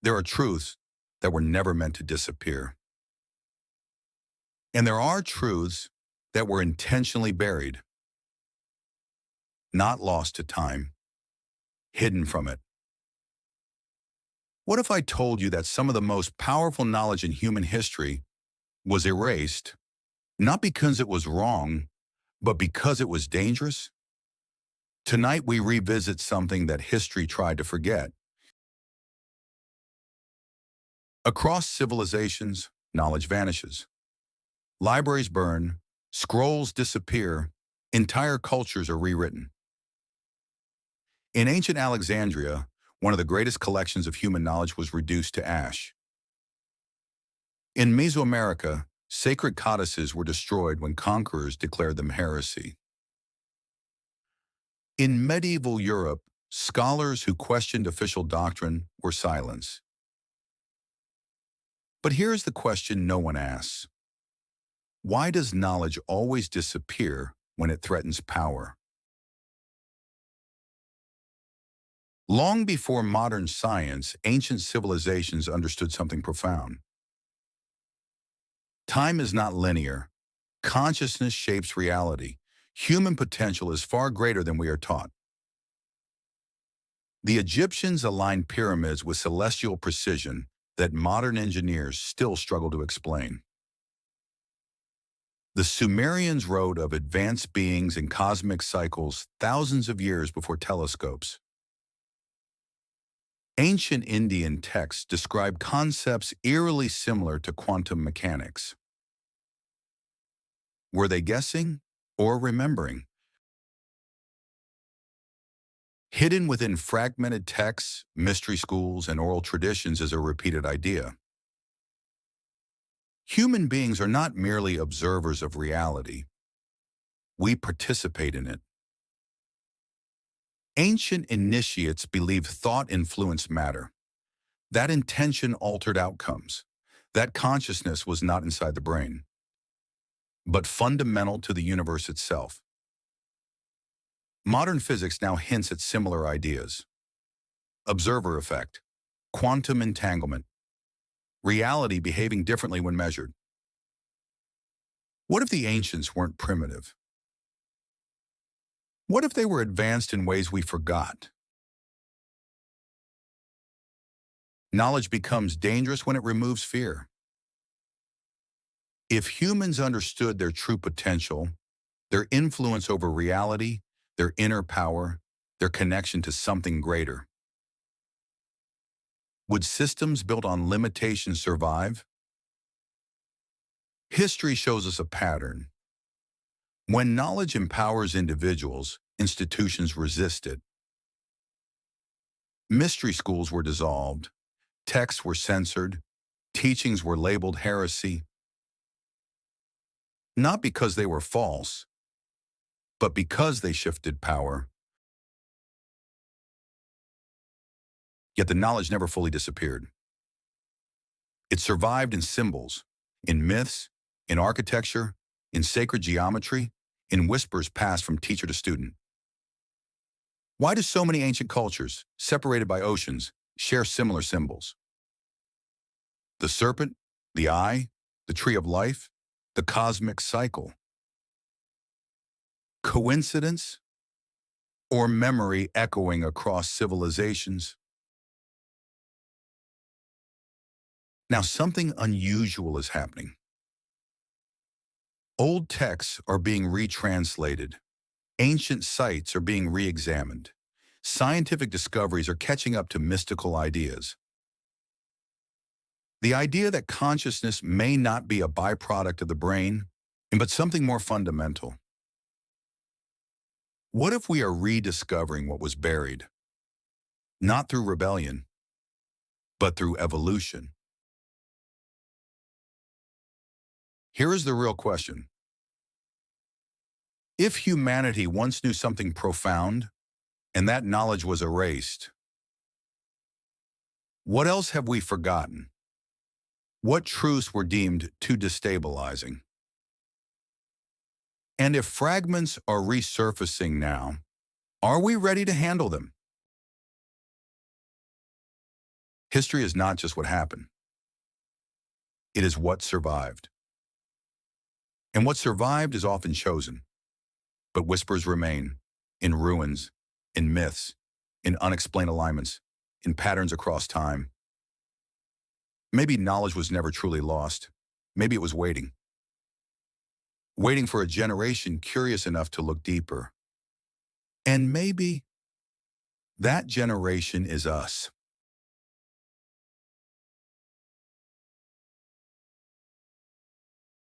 There are truths that were never meant to disappear. And there are truths that were intentionally buried, not lost to time, hidden from it. What if I told you that some of the most powerful knowledge in human history was erased, not because it was wrong, but because it was dangerous? Tonight we revisit something that history tried to forget. Across civilizations, knowledge vanishes. Libraries burn, scrolls disappear, entire cultures are rewritten. In ancient Alexandria, one of the greatest collections of human knowledge was reduced to ash. In Mesoamerica, sacred codices were destroyed when conquerors declared them heresy. In medieval Europe, scholars who questioned official doctrine were silenced. But here's the question no one asks. Why does knowledge always disappear when it threatens power? Long before modern science, ancient civilizations understood something profound. Time is not linear. Consciousness shapes reality. Human potential is far greater than we are taught. The Egyptians aligned pyramids with celestial precision that modern engineers still struggle to explain. The Sumerians wrote of advanced beings and cosmic cycles thousands of years before telescopes. Ancient Indian texts describe concepts eerily similar to quantum mechanics. Were they guessing or remembering? Hidden within fragmented texts, mystery schools, and oral traditions is a repeated idea. Human beings are not merely observers of reality. We participate in it. Ancient initiates believed thought influenced matter. That intention altered outcomes. That consciousness was not inside the brain, but fundamental to the universe itself. Modern physics now hints at similar ideas. Observer effect, quantum entanglement, reality behaving differently when measured. What if the ancients weren't primitive? What if they were advanced in ways we forgot? Knowledge becomes dangerous when it removes fear. If humans understood their true potential, their influence over reality, their inner power, their connection to something greater, would systems built on limitation survive? History shows us a pattern. When knowledge empowers individuals, institutions resist it. Mystery schools were dissolved, texts were censored, teachings were labeled heresy, not because they were false, but because they shifted power. Yet the knowledge never fully disappeared. It survived in symbols, in myths, in architecture, in sacred geometry, in whispers passed from teacher to student. Why do so many ancient cultures, separated by oceans, share similar symbols? The serpent, the eye, the tree of life, the cosmic cycle. Coincidence or memory echoing across civilizations? Now something unusual is happening. Old texts are being retranslated. Ancient sites are being re-examined. Scientific discoveries are catching up to mystical ideas. The idea that consciousness may not be a byproduct of the brain, but something more fundamental. What if we are rediscovering what was buried? Not through rebellion, but through evolution. Here is the real question. If humanity once knew something profound, and that knowledge was erased, what else have we forgotten? What truths were deemed too destabilizing? And if fragments are resurfacing now, are we ready to handle them? History is not just what happened. It is what survived. And what survived is often chosen. But whispers remain, in ruins, in myths, in unexplained alignments, in patterns across time. Maybe knowledge was never truly lost. Maybe it was waiting for a generation curious enough to look deeper. And maybe that generation is us.